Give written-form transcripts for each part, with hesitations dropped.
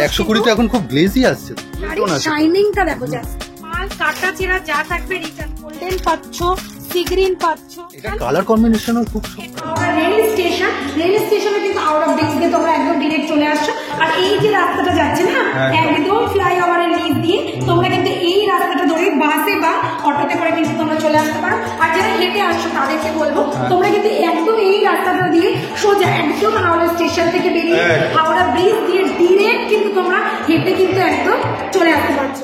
120 তো এখন খুব গ্লেজি আসছে, শাইনিংটা দেখো জাস্ট। মাল কাটা চেরা যা থাকবে রিটার্ন, গোল্ডেন পাচ্ছ, সি গ্রিন পাচ্ছ। এটা কালার কম্বিনেশনও খুব সুন্দর। রেল স্টেশনে কিন্তু আউট অফ ব্রিজ দিয়ে তোমরা একদম ডিরেক্ট চলে আসছো। আর এই যে রাস্তাটা যাচ্ছে না একদম ফ্লাইওভারের নিচ দিয়ে, তোমরা কিন্তু এই রাস্তাটা ধরে বাসে বা অটোতে করে কিন্তু তোমরা চলে আসতে পারো। আর যারা হেঁটে আসছো তাদেরকে বলবো তোমরা কিন্তু একদম এই রাস্তাটা দিয়ে সোজা একদম হাওড়া স্টেশন থেকে বেরিয়ে হাওড়া ব্রিজ দিয়ে ডিরেক্ট কিন্তু তোমরা হেঁটে কিন্তু একদম চলে আসতে পারছো।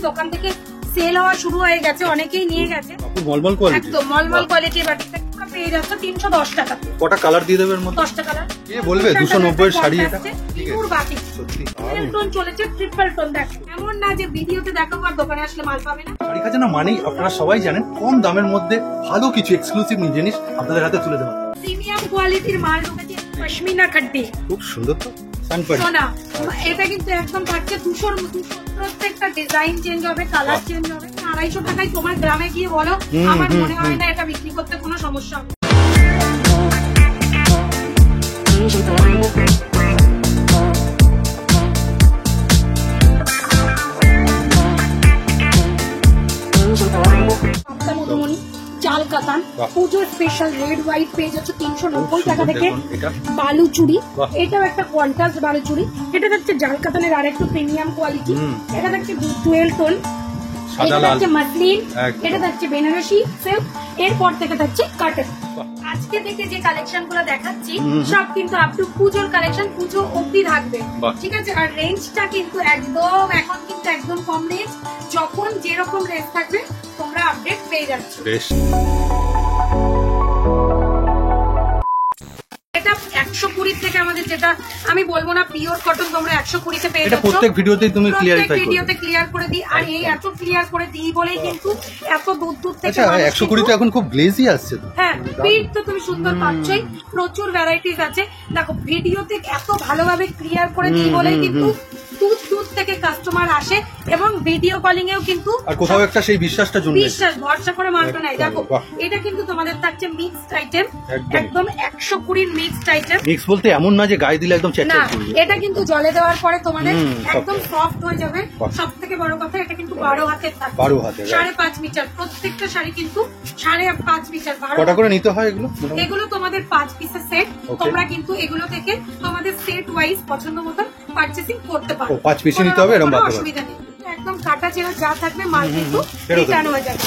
দোকান থেকে সেল হওয়া শুরু হয়ে গেছে, অনেকেই নিয়ে গেছে। মলমল কোয়ালিটি, একদম মলমল কোয়ালিটির বাটিকটা পেয়ে যাচ্ছ 310 টাকা। কটা কালার দিয়ে দেবে এর মধ্যে? 10টা কালার। কে বলবে 290 এর শাড়ি এটা? Pure batik. সত্যি ট্রিপল টোন চলেছে, ট্রিপল টোন দেখো। এমন না যে ভিডিওতে দেখো আর দোকানে আসলে মাল পাবে না। শাড়ি খাজানা মানেই আপনারা সবাই জানেন কম দামের মধ্যে ভালো কিছু এক্সক্লুসিভ জিনিস আপনাদের হাতে তুলে দেওয়া। প্রিমিয়াম কোয়ালিটির মাল ঢুকেছে, পশমিনা খাড্ডি। খুব সুন্দর তো সোনা, এটা কিন্তু একদম থাকছে 200 প্রত্যেকটা ডিজাইন চেঞ্জ হবে, কালার চেঞ্জ হবে। 250 টাকায় তোমার গ্রামে গিয়ে বলো, আমার মনে হয় না এটা বিক্রি করতে কোনো সমস্যা হবে। চাল কাতান পুজোর স্পেশাল রেড হোয়াইট পেয়ে যাচ্ছে 390 টাকা থেকে। বালুচুরি, এটাও একটা কন্ট্রাস্ট বালুচুরি। এটা হচ্ছে জাল কাতানের আর একটু প্রিমিয়াম কোয়ালিটি। এটা হচ্ছে 12 টোন, এটা হচ্ছে মাসলিন, এটা হচ্ছে বেনারসি সিল্ক, এরপর থেকে হচ্ছে কাটন। আজকে থেকে যে কালেকশন গুলো দেখাচ্ছি সব কিন্তু আপ টু পুজোর কালেকশন, পুজো অব্দি থাকবে, ঠিক আছে। আর রেঞ্জটা কিন্তু একদম এখন কিন্তু একদম কম রেঞ্জ, যখন যেরকম রেঞ্জ থাকবে তোমরা আপডেট পেয়ে যাচ্ছ। এটা 120 থেকে আমাদের, যেটা আমি বলবো না পিওর কটন, তোমরা 120 তে পেয়ে যাচ্ছ। প্রত্যেক ভিডিওতেই তুমি ক্লিয়ার করে দিই। আর এই এত ক্লিয়ার করে দিই বলেই কিন্তু এত দূর দূর থেকে। আচ্ছা 120 তো এখন খুব গ্লেজি আসছে। হ্যাঁ, প্রিন্ট তো তুমি সুন্দর পাচ্ছই, প্রচুর ভ্যারাইটিস আছে। দেখো ভিডিওতে এত ভালোভাবে ক্লিয়ার করে দিই বলেই কিন্তু দূর দূর থেকে কাস্টমার আসে, এবং ভিডিও কলিং এও কিন্তু আর কোথাও একটা সেই বিশ্বাসটা জন্মে, বিশ্বাস ভরসা করে মালটা নাই। দেখো এটা কিন্তু তোমাদের থাকছে মিক্সড আইটেম, একদম 120 মিক্সড আইটেম। মিক্স বলতে এমন না যে গায়ে দিলে একদম চেক না, এটা কিন্তু জলে দেওয়ার পরে তোমাদের একদম সফট হয়ে যাবে। সবথেকে বড় কথা এটা কিন্তু 12 হাতের থাকবে, 12 হাতে 5.5 মিটার। প্রত্যেকটা শাড়ি কিন্তু 5.5 মিটার। কটা করে নিতে হয় এগুলো? এগুলো তোমাদের 5 পিসের সেট। তোমরা কিন্তু এগুলো থেকে তোমাদের সেট ওয়াইজ পছন্দ মতো পারচেসিং করতে পারো। 5 পিস নিতে হবে, এরকম অসুবিধা নেই। একদম কাটা চেরা যা থাকবে মাল কিন্তু রিটার্ন হয়ে যাবে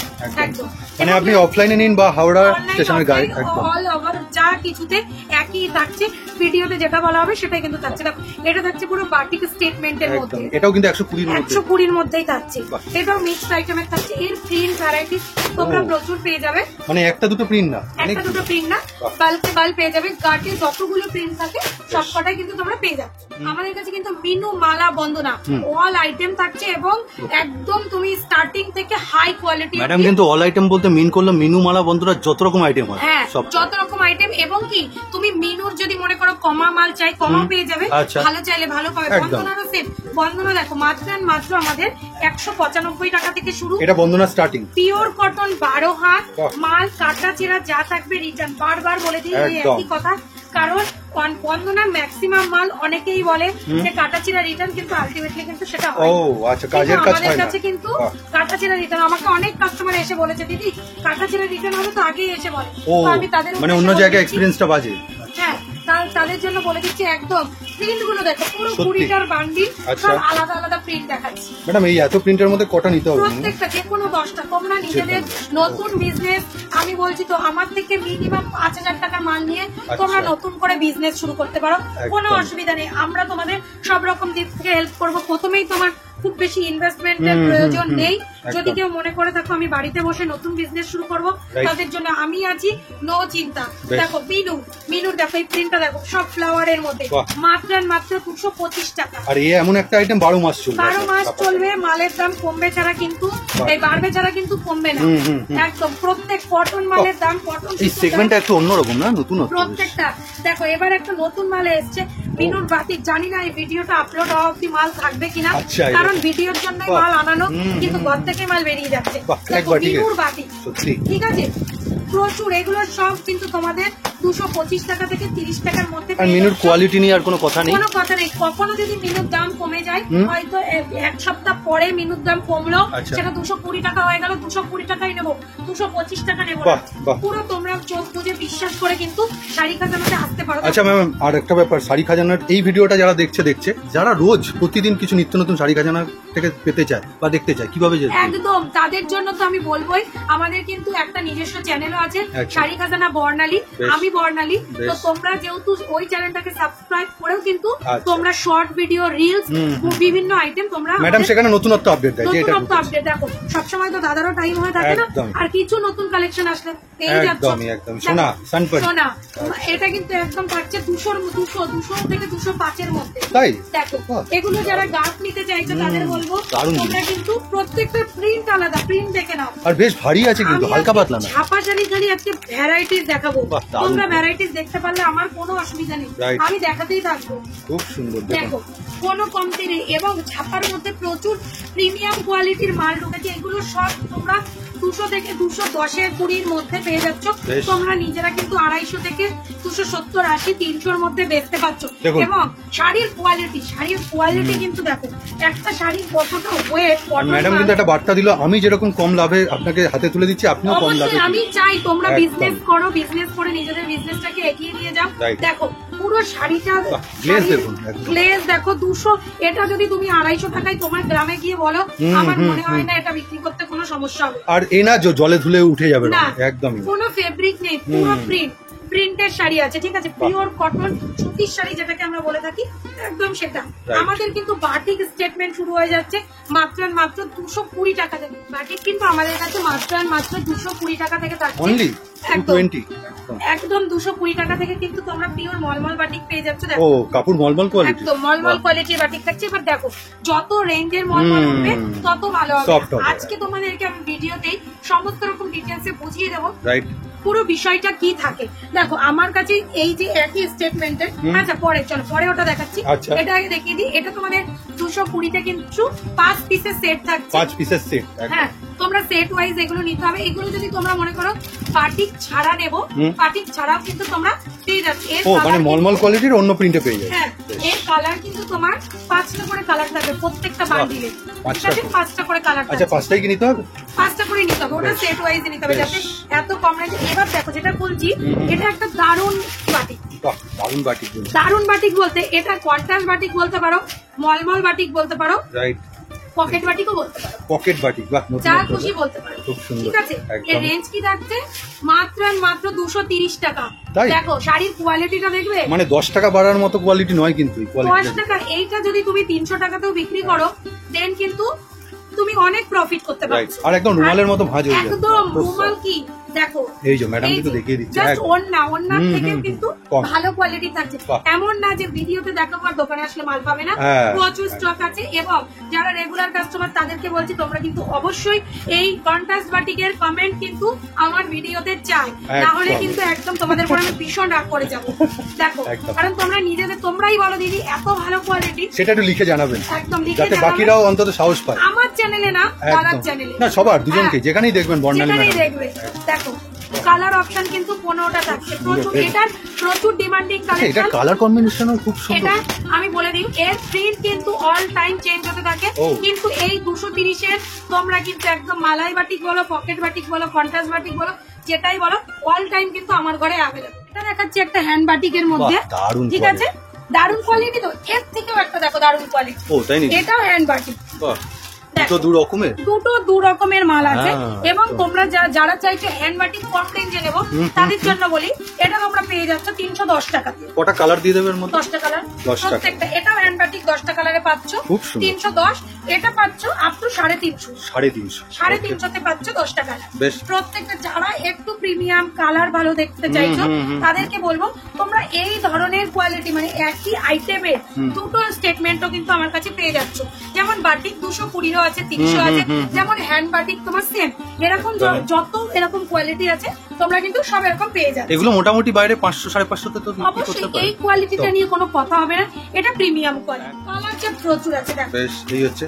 একদম। মানে আপনি অফলাইনে নিন বা হাওড়া স্টেশনের গায়ে একদম অল ওভার যা কিছুতে একই থাকছে। ভিডিওতে যেটা বলা হবে সেটাই কিন্তু থাকছে। দেখো এটা থাকছে পুরো বাটিক স্টেটমেন্টের মধ্যে, এটাও কিন্তু 120 এর মধ্যে, 120 এর মধ্যেই থাকছে। এটাও মিক্সড আইটেমের থাকছে। এর প্রিন্ট ভ্যারাইটি তোমরা প্রচুর পেয়ে যাবে, মানে একটা দুটো প্রিন্ট না, একটা দুটো প্রিন্ট না, বাল্কে বাল পেয়ে যাবে। গার্টে যতগুলো প্রিন্ট থাকে সবকটাই কিন্তু তোমরা পেয়ে যাবে। আমাদের কাছে কিন্তু মিনু, মালা, বন্দনা অল আইটেম থাকছে, এবং একদম তুমি স্টার্টিং থেকে হাই কোয়ালিটি। ম্যাডাম কিন্তু অল আইটেম বলতে মিন করলো মিনু, মালা, বন্দনা যত রকম আইটেম হয়, হ্যাঁ যত রকম আইটেম। এবং কি তুমি মিনুর যদি মনে করো কমা মাল চাই, কমা পেয়ে যাবে, ভালো চাইলে ভালো পাবে। বন্দনারও সেম। বন্দনা দেখো মাত্র আমাদের 195 টাকা থেকে শুরু। এটা বন্দনা স্টার্টিং, পিওর কটন 12 হাত মাল, কাটা চেরা যা থাকবে রিটার্ন। বারবার বলে দিই একই কথা, কারণ বন্দনার ম্যাক্সিমাম মাল অনেকেই বলে যে কাটাচিরা রিটার্ন, কিন্তু আলটিমেটলি কিন্তু সেটা হয়। আচ্ছা, কাজের কাজ হয় না। আমাদের কাছে কিন্তু কাটাচিরা রিটার্ন। আমাকে অনেক কাস্টমার এসে বলেছে দিদি কাটাচিরা রিটার্ন হবে, তো আগেই এসে বলে। আমি তাদের মানে অন্য জায়গায় এক্সপেরিয়েন্সটা বাজে। হ্যাঁ, তাদের জন্য বলে দিচ্ছি একদম। প্রিন্ট গুলো দেখো, পুরো 20টার বান্ডিল, সব আলাদা আলাদা প্রিন্ট দেখাচ্ছি। ম্যাডাম এই এত প্রিন্টের মধ্যে কটা নিতে হবে? প্রত্যেকটা যে কোনো 10টা। তোমরা নিজেদের নতুন বিজনেস, আমি বলছি তো আমার থেকে মিনিমাম 5000 টাকার মাল নিয়ে তোমরা নতুন করে বিজনেস শুরু করতে পারো, কোনো অসুবিধা নেই। আমরা তোমাদের সব রকম দিক থেকে হেল্প করবো। প্রথমেই তোমার খুব বেশি ইনভেস্টমেন্টের প্রয়োজন নেই। যদি কেউ মনে করে থাকো আমি বাড়িতে বসে নতুন বিজনেস শুরু করব, তাদের জন্য আমি আছি, নো চিন্তা। দেখো মিনুর দেখো এই প্রিন্টটা দেখো, সব ফ্লাওয়ারের মধ্যে, মাত্র 225 টাকা। আর এই এমন একটা আইটেম 12 মাস চলবে, 12 মাস চলবে। মালের দাম কমবে ছাড়া কিন্তু, এই বাড়বে ছাড়া কিন্তু কমবে না একদম। প্রত্যেক কটন মালের দাম, কটন এই সেগমেন্টটা একটু অন্যরকম না, নতুন প্রত্যেকটা। দেখো এবার একটা নতুন মালে এসছে মিনুর বাতিক। জানি না এই ভিডিওটা আপলোড হওয়া অব্দি মাল থাকবে কিনা, কারণ ভিডিওর জন্য মাল আনানো, কিন্তু ঘর থেকে মাল বেরিয়ে যাচ্ছে। মিনুর বাতিক ঠিক আছে, প্রচুর। এগুলো সব কিন্তু তোমাদের 225 টাকা থেকে 30 টাকার মধ্যে। আর মিনুর কোয়ালিটি নিয়ে আর কোনো কথা নেই, কোনো কথা নেই। কখনো যদি মিনুর দাম কমে যায়, হয়তো এক সপ্তাহ পরে মিনুর দাম কমলো, সেটা 220 টাকা হয়ে গেল, 220 টাকাই নেবো, 225 টাকা নেবো না। পুরো তোমরা চোখ বুঝে বিশ্বাস করে কিন্তু শাড়ি খাজানাতে আসতে পারো। আচ্ছা ম্যাম, আর একটা ব্যাপার, শাড়ি খাজানার এই ভিডিওটা যারা দেখছে, যারা রোজ প্রতিদিন কিছু নিত্য নতুন শাড়ি খাজানা থেকে পেতে চায় বা দেখতে চায়, কিভাবে যেতে? একদম তাদের জন্য তো আমি বলবোই, আমাদের কিন্তু একটা নিজস্ব চ্যানেলও আছে, শাড়ি খাজানা বর্ণালী, আমি বর্ণালী। তো তোমরা যেহেতু ওই চ্যানেলটাকে সাবস্ক্রাইব করেও কিন্তু তোমরা শর্ট ভিডিও, রিলস, বিভিন্ন আইটেম তোমরা, ম্যাডাম সেখানে নতুনত্ব আপডেট দেয়, যে এটা নতুনত্ব আপডেট দেখো। সবসময় তো দাদারও টাইম হয়ে থাকে না, আর কিছু নতুন কালেকশন আসলে পেয়ে যাচ্ছ। একদম সোনা সানপারি, সোনা এটা কিন্তু একদম থাকছে 200 থেকে 205 এর মধ্যে। তাই দেখো, এগুলো যারা গাছ নিতে চাইছে তাদের বলবো, তোমরা কিন্তু প্রত্যেকটা প্রিন্ট আলাদা, প্রিন্ট দেখে নাও। আর বেশ ভারী আছে কিন্তু, হালকা পাতলা না। ছাপা শাড়ি খালি আজকে ভ্যারাইটিস দেখাবো, তোমরা ভ্যারাইটিস দেখতে পারলে আমার কোনো অসুবিধা নেই, আমি দেখাতেই থাকবো। খুব সুন্দর দেখো, কোনো কমতি নেই, এবং ছাপার মধ্যে প্রচুর প্রিমিয়াম কোয়ালিটির মাল ঢুকেছে। এগুলো সব তোমরা 200 থেকে 210 20 মধ্যে পেয়ে যাচ্ছ। তোমরা নিজেরা কিন্তু 250 থেকে 270 80 300 মধ্যে বেচতে পারছো। এবং শাড়ির কোয়ালিটি কিন্তু দেখো, একটা শাড়ির কতটা ওয়েট। ম্যাডাম কিন্তু একটা বার্তা দিল, আমি যেরকম কম লাভে আপনাকে হাতে তুলে দিচ্ছি, আপনিও কম লাভে। আমি চাই তোমরা বিজনেস করো, বিজনেস করে নিজেদের বিজনেসটাকে এগিয়ে নিয়ে যাও। দেখো পুরো শাড়িটা গ্লেজ দেখো, 200, এটা যদি তুমি 250 টাকায় তোমার গ্রামে গিয়ে বলো, আমার মনে হয় না এটা বিক্রি করতে কোনো সমস্যা হবে। আর এ না জলে ধুলে উঠে যাবে না, একদম কোনো ফেব্রিক নেই, পুরো প্রিন্টের শাড়ি আছে, ঠিক আছে, পিওর কটন সুতির শাড়ি যেটাকে আমরা বলে থাকি, একদম সেটা। আমাদের কিন্তু বাটিক স্টেটমেন্ট শুরু হয়ে যাচ্ছে মাত্র 220 টাকা থেকে। বাটিক কিন্তু আমাদের কাছে মাত্র 220 টাকা থেকে থাকছে, একদম 220 টাকা থেকে কিন্তু তোমরা পিওর মলমল বাটিক পেয়ে যাচ্ছ। দেখো কাপড় মলমল কোয়ালিটি, একদম মলমল কোয়ালিটির বাটিক থাকছে। এবার দেখো, যত রেঞ্জের মলমল হবে তত ভালো হবে। আজকে তোমাদেরকে আমি ভিডিওতেই সমস্ত রকম ডিটেইলসে বুঝিয়ে দেবো পুরো বিষয়টা কি থাকে। দেখো আমার কাছে এই যে একই স্টেটমেন্টের, আচ্ছা পরে চলো পরে ওটা দেখাচ্ছি, এটা আগে দেখিয়ে দিই। এটা তোমাদের 220 কিন্তু 5 পিসের সেট থাকছে, 5 পিসের সেট। হ্যাঁ, তোমরা সেট ওয়াইজ এগুলো নিতে হবে। এগুলো যদি তোমরা মনে করো বাটিক ছাড়া নেবো, বাটিক ছাড়াও কিন্তু তোমরা পেয়ে যাচ্ছে। মানে মলমল কোয়ালিটির অন্য প্রিন্টে পেয়ে যাবে। হ্যাঁ, এর কালার কিন্তু তোমার 5টা করে কালার থাকবে প্রত্যেকটা বান্ডিলে, ঠিক আছে, 5টা করে কালার। আচ্ছা 5টাই কি নিতে হবে? 5টা করে নিতে হবে, ওটা সেট ওয়াইজ নিতে হবে যাতে এত কম রেঞ্জে। এবার দেখো যেটা বলছি, এটা একটা দারুণ বাটিক। দারুণ বাটিক, দারুণ বাটিক বলতে এটা কন্ট্রাস্ট বাটিক বলতে পারো, মলমল বাটিক বলতে পারো, রাইট, পকেট বাটিকও বলতে পারো, পকেট বাটিক, বাহ, যা খুশি বলতে পারো, খুব সুন্দর। ঠিক আছে, এর রেঞ্জ কি থাকছে মাত্র 230 টাকা। দেখো শাড়ির কোয়ালিটিটা দেখবে, মানে 10 টাকা বাড়ার মতো কোয়ালিটি নয় কিন্তু, 10 টাকা। এইটা যদি তুমি 300 টাকাতেও বিক্রি করো, দেন কিন্তু তুমি অনেক প্রফিট করতে পারছো। আর একদম রুমালের মতো ভাঁজ হয়ে যাবে, একদম রুমাল কি দেখো, এই যে ম্যাডাম কিন্তু দেখিয়ে দিচ্ছে, জাস্ট ওন্না থেকেও কিন্তু ভালো কোয়ালিটি থাকছে। এমন না যে ভিডিওতে দেখাবো আর দোকানে আসলে মাল পাবে না, প্রচুর স্টক আছে। এবং যারা রেগুলার কাস্টমার তাদেরকে বলছি, তোমরা কিন্তু অবশ্যই এই কন্ট্রাস্ট বাটিকের কমেন্ট কিন্তু আমার ভিডিওতে চাই, না হলে কিন্তু একদম তোমাদের উপর আমি ভীষণ রাগ করে যাবো। দেখো, কারণ তোমরা নিজেদের তোমরাই বলো দিদি এত ভালো কোয়ালিটি, সেটা একটু লিখে জানাবেন, একদম লিখে যাতে বাকিরাও অন্তত সাহস পায়। আমার চ্যানেলে না, দাদার চ্যানেলে না, সবার দুজনকে যেখানেই দেখবেন বর্ণালী ম্যাডাম দেখবে। দেখো কালার অপশন কিন্তু 15টা থাকছে, প্রচুর, এটার প্রচুর ডিমান্ডিং কালেকশন। এটা কালার কম্বিনেশনও খুব সুন্দর। এটা আমি বলে দিই, এর প্রিন্ট কিন্তু অল টাইম চেঞ্জ হতে থাকে, কিন্তু এই 230 এর তোমরা কিন্তু একদম মালাই বাটিক বলো, পকেট বাটিক বলো, কন্ট্রাস্ট বাটিক বলো, যেটাই বলো, অল টাইম কিন্তু আমার ঘরে অ্যাভেলেবল। এটা দেখাচ্ছি একটা হ্যান্ড বাটিকের মধ্যে, ঠিক আছে, দারুণ কোয়ালিটি। তো এর থেকেও একটা দেখো দারুণ কোয়ালিটি, এটাও হ্যান্ড বাটিক, দুটো দু রকমের মাল আছে। এবং তোমরা যারা চাইছো হ্যান্ড বাটিক কম রেঞ্জে নেবো, তাদের জন্য বলি, এটা তোমরা পেয়ে যাচ্ছ 310 টাকা। কটা কালার দিয়ে দেবে? 10টা কালার প্রত্যেকটা। এটাও হ্যান্ড বাটিক 10টা কালারে পাচ্ছ 310, এটা পাচ্ছ আপ টু 350 তে পাচ্ছ 10টা কালার। প্রত্যেকটা যারা একটু প্রিমিয়াম কালার ভালো দেখতে চাইছো তাদেরকে বলবো, তোমরা এই ধরনের কোয়ালিটি, মানে একই আইটেমের দুটো স্টেটমেন্টও কিন্তু আমার কাছে পেয়ে যাচ্ছ। যেমন বাটিক 220 আছে, 300 আছে, যেমন হ্যান্ড বাটিক তোমার সেম, এরকম যত এরকম কোয়ালিটি আছে তোমরা কিন্তু সব এরকম পেয়ে যাবে। এগুলো মোটামুটি বাইরে 500-550 তো বিক্রি করতে অবশ্যই পারে। এই কোয়ালিটিটা নিয়ে কোনো কথা হবে না, এটা প্রিমিয়াম কোয়ালিটি। কালার যে প্রচুর আছে দেখো, বেশ এই হচ্ছে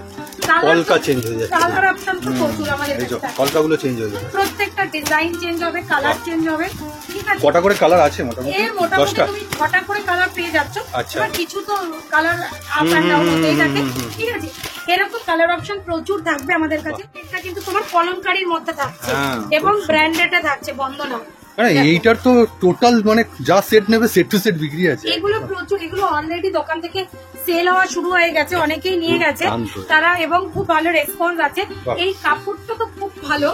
কলকা চেঞ্জ হয়ে যাচ্ছে, কালার অপশন তো প্রচুর আমাদের এই যে কাছে। কলকাগুলো চেঞ্জ হয়ে যাবে, প্রত্যেকটা ডিজাইন চেঞ্জ হবে, কালার চেঞ্জ হবে, ঠিক আছে। কটা করে কালার আছে মোটামুটি? এর মোটামুটি 10টা। তুমি 6টা করে কালার পেয়ে যাচ্ছ। আচ্ছা। এবার কিছু তো কালার আপ এন্ড ডাউন হতেই থাকে, ঠিক আছে। এরকম কালার অপশন প্রচুর থাকবে আমাদের কাছে। এটা কিন্তু তোমার কলমকারীর মধ্যে থাকছে হ্যাঁ, এবং ব্র্যান্ডেডে থাকছে, বন্দনা। মানে এইটার তো টোটাল মানে যা সেট নেবে সেট টু সেট বিক্রি আছে। এগুলো প্রচুর, এগুলো অলরেডি দোকান থেকে সেল হওয়া শুরু হয়ে গেছে, অনেকেই নিয়ে গেছে তারা, এবং খুব ভালো রেসপন্স আছে। এই কাপড়টা তো খুব ভালো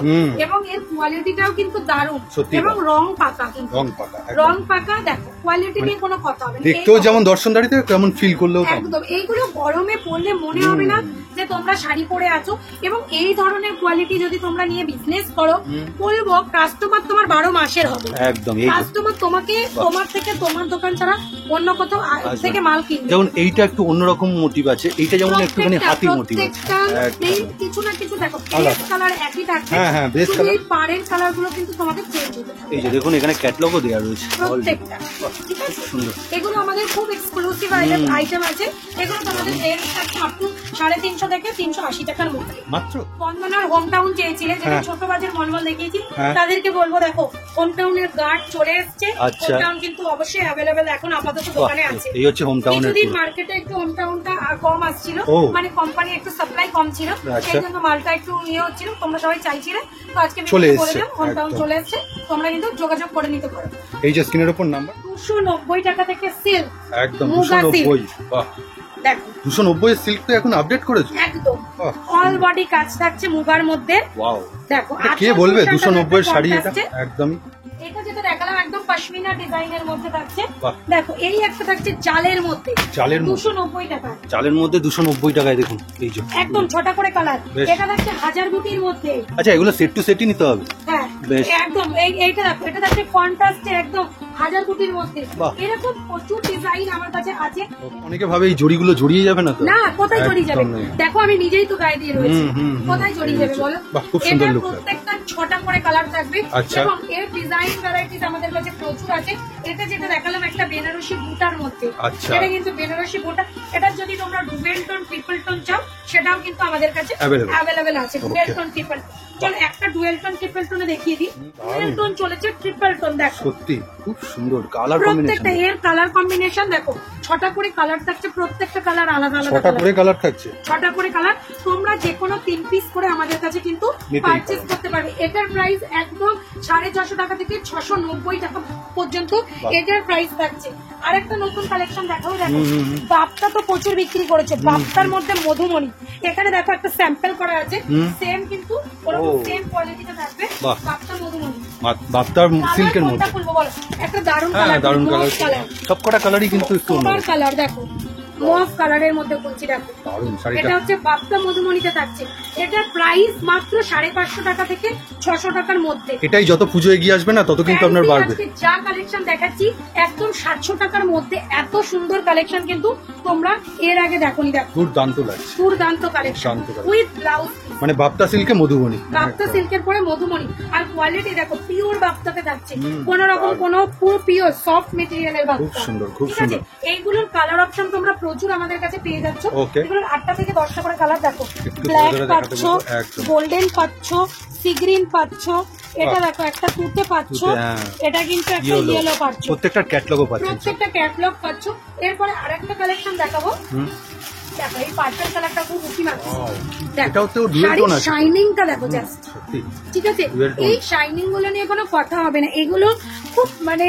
এবং এর কোয়ালিটিটাও কিন্তু দারুণ, এবং রং পাকা, কিন্তু রং পাকা। দেখো কোয়ালিটি নিয়ে কোনো কথা হবে না, দেখতেও যেমন দর্শনদারিতে কেমন ফিল করলেও একদম। এইগুলো গরমে পরলে মনে হবে না যে তোমরা শাড়ি পরে আছো। এবং এই ধরনের কোয়ালিটি যদি তোমরা নিয়ে বিজনেস করো, বলবো কাস্টমার তোমার 12 মাসের হবে। একদম কাস্টমার তোমাকে, তোমার থেকে, তোমার দোকান ছাড়া অন্য কোথাও থেকে মাল কিনবে। যেমন এইটা একটু অন্যরকম মোটিভ আছে, এইটা যেমন একটুখানি হাতি মোটিভ আছে, কিছু না কিছু দেখো বেস কালার একই থাকবে। হ্যাঁ হ্যাঁ, বেস কালার। এই পাড়ের কালার গুলো কিন্তু তোমাকে চেঞ্জ হতে থাকবে। এই যে দেখুন এখানে ক্যাটালগও দেওয়া রয়েছে প্রত্যেকটা, ঠিক আছে। এগুলো আমাদের খুব এক্সক্লুসিভ আইটেম আছে। এগুলো তোমাদের রেঞ্জ থাকছে আপ টু 350 থেকে 380 টাকার মধ্যে মাত্র। বন্দনার হোম টাউন চেয়েছিলে, যেটা ছোট বাজার মলমল দেখিয়েছি, তাদেরকে বলবো দেখো হোম টাউনের গার্ড চলে এসছে। হোম টাউন কিন্তু অবশ্যই অ্যাভেলেবেল এখন আপাতত দোকানে আছে। এই হচ্ছে হোম টাউনের। কিছুদিন মার্কেটে একটু হোম টাউনটা কম আসছিল, মানে কোম্পানি একটু সাপ্লাই কম ছিল, সেই জন্য মালটা একটু ইয়ে হচ্ছিল। তোমরা সবাই চাইছিলে, তো আজকে চলে এসছে, হোম টাউন চলে এসছে। তোমরা কিন্তু যোগাযোগ করে নিতে পারো। এই যে স্ক্রিনের উপর নাম্বার 290 টাকা থেকে সিল্ক, একদম 290। বাহ, দেখো 290 এর সিল্ক তো এখন আপডেট করেছো একদম। অল বডি কাজ থাকছে মুগার মধ্যে। ওয়াও, দেখো কে বলবে 290 এর শাড়ি এটা? একদমই। এটা যেটা দেখালাম একদম পশমিনা ডিজাইনের মধ্যে থাকছে। দেখো এই একটা থাকছে জালের মধ্যে, 290 টাকা। জালের মধ্যে 290 টাকায় দেখুন, এই যে একদম 6টা করে কালার। এটা থাকছে 1000 গুটির মধ্যে। আচ্ছা, এগুলো সেট টু সেটই নিতে হবে? হ্যাঁ একদম। এইটা দেখো, এটা থাকছে কন্ট্রাস্টে একদম 1000 গুটির মধ্যে। এরকম প্রচুর ডিজাইন আমার কাছে আছে। অনেকে ভাবে এই জড়িগুলো জড়িয়ে যাবে না তো? না, কোথায় জড়িয়ে যাবে? দেখো আমি নিজেই তো গায়ে দিয়ে রয়েছি, কোথায় জড়িয়ে যাবে বলো? খুব সুন্দর লুক। প্রত্যেকটা 6টা করে কালার থাকবে আচ্ছা। এবং এর ডিজাইন ভ্যারাইটিস আমাদের কাছে প্রচুর আছে। এটা যেটা দেখালাম একটা বেনারসি বুটার মধ্যে, আচ্ছা। এটা কিন্তু বেনারসি বুটা। এটা যদি তোমরা ডুয়েল টোন ট্রিপল টোন চাও, সেটাও কিন্তু আমাদের কাছে অ্যাভেলেবেল আছে। ডুয়েল টোন ট্রিপল, চল একটা ডুয়েল টোন ট্রিপল টোনে দেখিয়ে দিই। ডুয়েল টোন চলেছে, ট্রিপল টোন দেখো, সত্যি খুব সুন্দর কালার প্রত্যেকটা কম্বিনেশন। এর কালার কম্বিনেশন দেখো, 6টা করে কালার থাকছে, প্রত্যেকটা কালার আলাদা আলাদা। 6টা করে কালার থাকছে, 6টা করে কালার। তোমরা যে কোনো 3 পিস করে আমাদের কাছে কিন্তু পারচেজ করতে পারবে। এটার প্রাইস একদম 650 টাকা থেকে 690 টাকা পর্যন্ত এটার প্রাইস থাকছে। আর একটা নতুন কালেকশন দেখাবো। দেখো বাপ্তা তো প্রচুর বিক্রি করেছে, বাপ্তার মধ্যে মধুমণি। এখানে দেখো একটা স্যাম্পল করা আছে, সেম কিন্তু ওরকম সেম কোয়ালিটিতে থাকবে। বাপ্তা মধুমণি, বাপ্তার সিল্কের মধ্যে একটা দারুণ কালার, দারুণ কালার। সবকটা কালারই কিন্তু একটু অন্য কালার। দেখো মফ কালারের মধ্যে বলছি, দেখো এটা হচ্ছে বাপ্তা মধুমণিতে থাকছে। এটার প্রাইস মাত্র 550 টাকা থেকে 600 টাকার মধ্যে। এটাই যত পুজো এগিয়ে আসবে না তত কিন্তু আপনার বাড়বে। যা কালেকশন দেখাচ্ছি একদম 700 টাকার মধ্যে, এত সুন্দর কালেকশন কিন্তু তোমরা এর আগে দেখোনি। দেখো দুর্দান্ত লাগছে, দুর্দান্ত কালেকশন উইথ ব্লাউজ, মানে বাপ্তা সিল্কে মধুবনী, বাপ্তা সিল্কের পরে মধুমণি। আর কোয়ালিটি দেখো পিওর বাপ্তাতে থাকছে, কোন রকম কোনো পুরো পিওর সফট মেটেরিয়ালের বাপ্তা। খুব সুন্দর, খুব সুন্দর। এইগুলোর কালার অপশন তোমরা প্রচুর আমাদের কাছে পেয়ে যাচ্ছ। এগুলোর 8টা থেকে 10টা করে কালার দেখো, ব্ল্যাক পাচ্ছ, গোল্ডেন পাচ্ছ, সি গ্রিন পাচ্ছ, এটা দেখো একটা তুতে পাচ্ছ, এটা কিন্তু একটা ইয়েলো পাচ্ছ, প্রত্যেকটা ক্যাটালগও পাচ্ছ, প্রত্যেকটা ক্যাটালগ পাচ্ছ। এরপরে আরেকটা কালেকশন দেখাবো। দেখো এই পার্পল কালারটা খুব উঠি মাত্র। দেখো শাইনিংটা দেখো জাস্ট, ঠিক আছে? এই শাইনিং গুলো নিয়ে কোনো কথা হবে না, এগুলো খুব মানে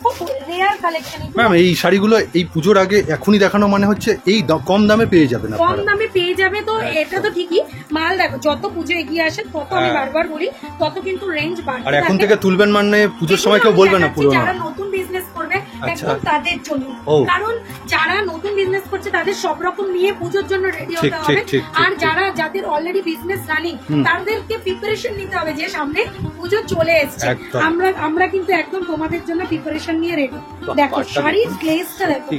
খুব রেয়ার কালেকশন। ম্যাম এই শাড়িগুলো এই পুজোর আগে এখনই দেখানো মানে হচ্ছে এই কম দামে পেয়ে যাবেন, কম দামে পেয়ে যাবে। তো এটা তো ঠিকই, মাল দেখো যত পুজো এগিয়ে আসে তত আমি বারবার বলি তত কিন্তু রেঞ্জ বাড়বে। আর এখন থেকে তুলবেন মানে পুজোর সময় কেউ বলবে না পুরো। যারা নতুন বিজনেস করবে একদম তাদের জন্য, কারণ যারা নতুন বিজনেস করছে তাদের সব রকম নিয়ে পুজোর জন্য রেডি হতে হবে। আর যাদের অলরেডি বিজনেস রানিং তাদেরকে প্রিপারেশন নিতে হবে যে সামনে পুজো চলে এসছে। আমরা কিন্তু একদম তোমাদের জন্য প্রিপারেশন নিয়ে রেডি। দেখো শাড়ির গ্লেজটা দেখো,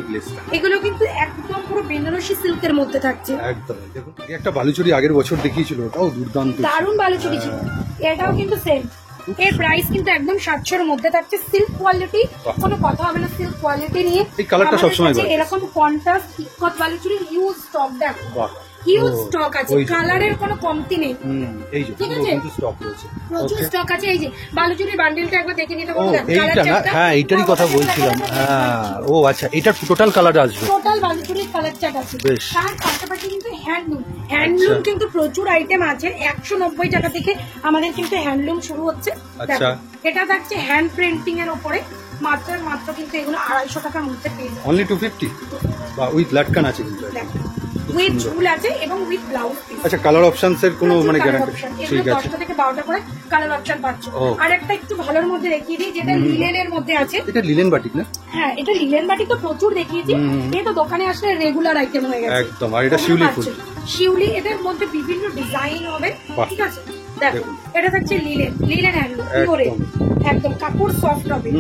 এগুলো কিন্তু একদম পুরো বেনারসি সিল্কের মধ্যে থাকছে। একদম দেখুন, একটা বালুচুরি আগের বছর দেখিয়েছিল, ওটাও দুর্দান্ত, দারুণ বালুচুরি ছিল। এটাও কিন্তু সেম এর প্রাইস কিন্তু একদম 700 এর মধ্যে থাকছে, সিল্ক কোয়ালিটি, কোনো কথা হবে না সিল্ক কোয়ালিটি নিয়ে। এই কালারটা সবসময় এরকম কন্ট্রাস্ট ইকত বালুচুরি হিউজ স্টক দেখো, হিউজ স্টক আছে, কালারের কোনো কমতি নেই। এই যে ঠিক আছে, স্টক রয়েছে, প্রচুর স্টক আছে। এই যে বালুচুরির বান্ডেলটা একবার দেখে নিতে পারো। এইটা না, হ্যাঁ এইটারই কথা বলছিলাম। হ্যাঁ ও আচ্ছা, এটা টোটাল কালার আসবে, টোটাল বালুচুরির কালার চার্ট আছে। তার পাশাপাশি কিন্তু হ্যান্ডলুম কিন্তু প্রচুর আইটেম আছে। 190 টাকা থেকে আমাদের কিন্তু হ্যান্ডলুম শুরু হচ্ছে। আচ্ছা, এটা থাকছে হ্যান্ড প্রিন্টিং এর উপরে, মাত্র কিন্তু এগুলো 250 টাকার মধ্যে পেয়ে যাবে। অনলি 250 বা উইথ লাটকান আছে কিন্তু, উইথ ঝুল আছে এবং উইথ ব্লাউজ পিস। আচ্ছা, কালার অপশনস এর কোনো মানে গ্যারান্টি? ঠিক আছে, 10টা থেকে 12টা করে কালার অপশন পাচ্ছ। আর একটা একটু ভালোর মধ্যে দেখিয়ে দিই, যেটা লিলেনের মধ্যে আছে। এটা লিলেন বাটিক না? হ্যাঁ, এটা লিলেন বাটিক তো প্রচুর দেখিয়েছি, এই তো দোকানে আসলে রেগুলার আইটেম হয়ে গেছে একদম। আর এটা শিউলি ফুল, শিউলি, এদের মধ্যে বিভিন্ন ডিজাইন হবে। ঠিক আছে, দেখো এটা থাকছে লিলেন হ্যান্ডলুম পিওরে, একদম কাপড় সফট হবে।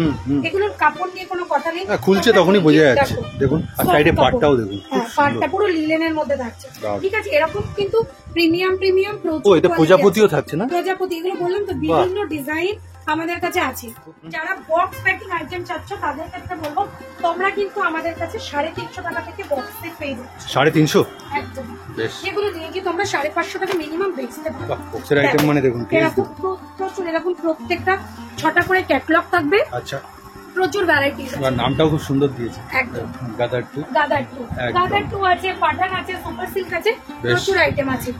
এগুলোর কাপড় নিয়ে কোনো কথা নেই, খুলছে তখনই বোঝা যাচ্ছে। দেখুন, আর সাইডে পাটটাও দেখুন, পাটটা পুরো লিলেনের মধ্যে থাকছে। ঠিক আছে, এরকম কিন্তু প্রিমিয়াম ও এটা প্রজাপতিও থাকছে না? প্রজাপতি, এগুলো বললাম তো বিভিন্ন ডিজাইন আমাদের কাছে আছে। যারা বক্স প্যাকিং আইটেম চাচ্ছ তাদের ক্ষেত্রে বলবো, তোমরা কিন্তু আমাদের কাছে 350 টাকা থেকে বক্স সেট পেয়ে যাচ্ছ। 350? একদম। যেগুলো দিয়ে কি তোমরা 550 টাকা মিনিমাম বেচতে পারো। বক্সের আইটেম মানে দেখুন, এরকম প্রচুর, এরকম প্রত্যেকটা 6টা করে ক্যাটালগ থাকবে। আচ্ছা, প্রচুর ভ্যারাইটি। আর নামটাও খুব সুন্দর দিয়েছে, একদম। গাদার টু আছে, পাঠান আছে, সুপার সিল্ক আছে, প্রচুর আইটেম আছে।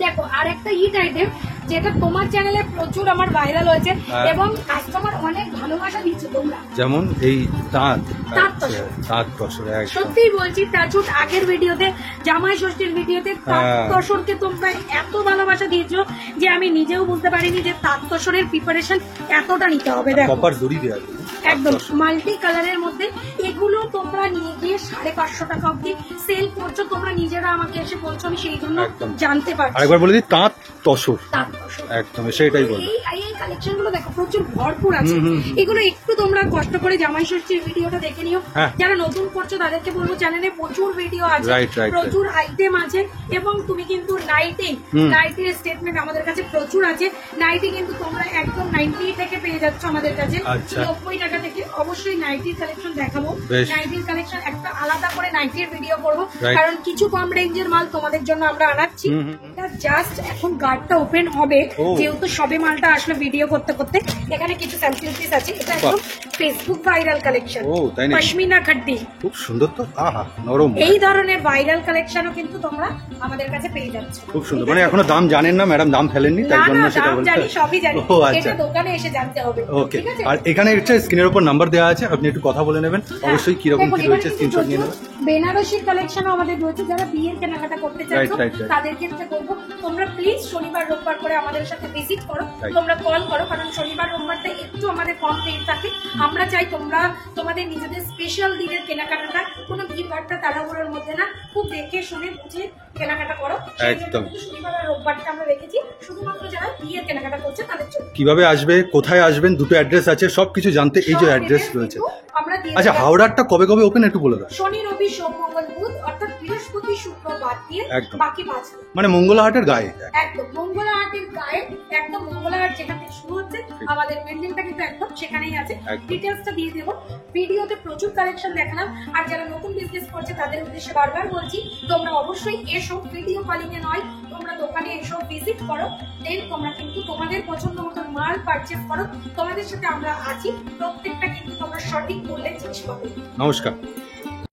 দেখো আর একটা হিট আইটেম যেটা তোমার চ্যানেলে প্রচুর আমার ভাইরাল হয়েছে এবং কাস্টমার অনেক ভালোবাসা দিচ্ছে তোমরা, যেমন এই তাঁত তসর। সত্যি বলছি, টাচুট আগের ভিডিওতে, জামাই ষষ্ঠীর ভিডিওতে তাঁত তসরকে তোমরা এত ভালোবাসা দিয়েছো যে আমি নিজেও বুঝতে পারিনি যে তাঁত তসরের প্রিপারেশন এতটা নিতে হবে। দেখো কপার দড়ি দেয়া একদম মাল্টি কালারের মধ্যে, এগুলো তোমরা নিয়ে গিয়ে 550 টাকা অব্দি সেল করছো। তোমরা নিজেরা আমাকে এসে বলছো, আমি সেই জন্য জানতে পারছি। আরেকবার বলে দিই, তাঁত তসর একদম, সেটাই বলবো। এই কালেকশন গুলো দেখো প্রচুর ভরপুর আছে। এগুলো একটু তোমরা কষ্ট করে জামাই ষষ্ঠীর ভিডিওটা দেখে নিও। যারা নতুন করছো তাদেরকে বলবো, চ্যানেলে প্রচুর ভিডিও আছে, প্রচুর আইটেম আছে এবং তুমি কিন্তু নাইটের স্টেটমেন্ট আমাদের কাছে প্রচুর আছে। নাইটি কিন্তু তোমরা একদম 90 থেকে পেয়ে যাচ্ছ আমাদের কাছে, 90 টাকা থেকে। অবশ্যই নাইটির কালেকশন দেখাবো, নাইটির কালেকশন একটা আলাদা করে নাইটির ভিডিও করবো, কারণ কিছু কম রেঞ্জের মাল তোমাদের জন্য আমরা আনাচ্ছি। এটা জাস্ট এখন গার্ডটা ওপেন হবে, যেহেতু সবে মালটা আসলে ভিডিও করতে করতে। এখানে কিছু স্যাম্পল পিস আছে, এটা একদম ফেসবুক ভাইরাল কালেকশন, পশমিনা খাড্ডি, খুব সুন্দর তো, আহা নরম। এই ধরনের ভাইরাল কালেকশনও কিন্তু তোমরা আমাদের কাছে পেয়ে যাচ্ছ। খুব সুন্দর। মানে এখনো দাম জানেন না ম্যাডাম, দাম ফেলেননি তাই জন্য সেটা বলতে। জানি, সবই জানি, এটা দোকানে এসে জানতে হবে। ওকে, আর এখানে একটা স্ক্রিনের উপর নাম্বার দেওয়া আছে, আপনি একটু কথা বলে নেবেন। অবশ্যই কিরকম কি রয়েছে স্ক্রিনশট নিয়ে নেবেন। বেনারসির কালেকশনও আমাদের রয়েছে, যারা বিয়ের কেনাকাটা করতে চাইছো তাদের ক্ষেত্রে বলবো, তোমরা প্লিজ শনিবার রোববার করে আমাদের সাথে ভিজিট করো, তোমরা কল করো, কারণ শনিবার রোববারটা একটু আমাদের কম রেট থাকে। আমরা চাই তোমরা তোমাদের নিজেদের স্পেশাল দিনের কেনাকাটাটা কোনো ভিড়ভাট্টা তাড়াহুড়োর মধ্যে না, খুব দেখে শুনে বুঝে কেনাকাটা করো। একদম শনিবার আর রোববারটা আমরা রেখেছি শুধুমাত্র যারা বিয়ের কেনাকাটা করছে তাদের জন্য। কিভাবে আসবে, কোথায় আসবেন, দুটো অ্যাড্রেস আছে, সবকিছু জানতে এই যে অ্যাড্রেস রয়েছে। আচ্ছা, হাওড়ারটা কবে কবে ওপেন একটু বলে দাও। শনি, রবি, সোম, মঙ্গল, বুধ, অর্থাৎ বৃহস্পতি, শুক্র, বাদ দিয়ে বাকি 5 দিন। মানে মঙ্গলাহাটের গায়ে, একদম মঙ্গলাহাটের গায়ে, একদম মঙ্গলাহাট যেখান থেকে শুরু হচ্ছে আমাদের বিল্ডিংটা কিন্তু একদম সেখানেই আছে। ডিটেইলসটা দিয়ে দেবো ভিডিওতে, প্রচুর কালেকশন দেখালাম। আর যারা নতুন বিজনেস করছে তাদের উদ্দেশ্যে বারবার বলছি, তোমরা অবশ্যই এসো, ভিডিও কলিং এ নয়, তোমরা দোকানে এসো, ভিজিট করো, দেন তোমরা কিন্তু তোমাদের পছন্দ মতো মাল পারচেজ করো। তোমাদের সাথে আমরা আছি, প্রত্যেকটা কিন্তু তোমরা সঠিক মূল্যে জিনিস পাবে। নমস্কার।